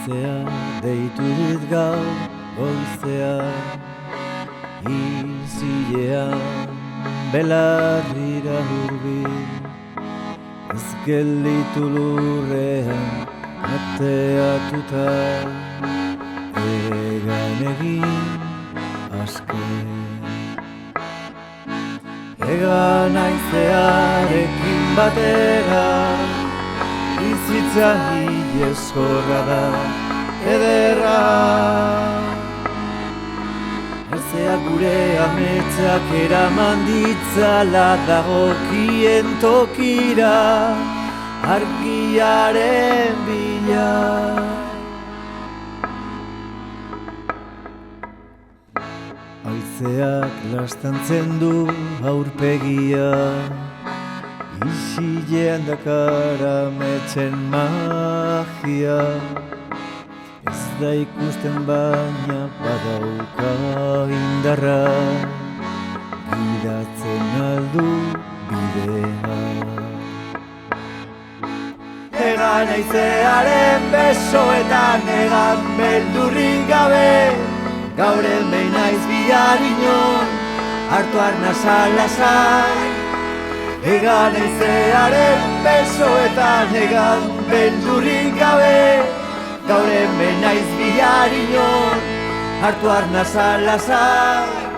Haizea deitu dit gaur goizea, izilean belarrira hurbil, ez gelditu lurrean ateatuta, egan egin aske. Egan haizearekin batera, bizitza hilezkorra da, ederra. Haizeak gure ametsak eraman ditzala dagokien tokira, argiaren bila. Haizeak lastantzen du aurpegia, isilean dakar ametsen magia. Ez da ikusten baina badauka indarra, gidatzen aldu bidea. Egan haizearen besoetan, egan beldurrik gabe, gaur hemen naiz bihar inon, hartu arnasa lasai. Egan haizearen besoetan, egan beldurrik gabe, gaur hemen naiz bihar inon, hartu arnasa lasai.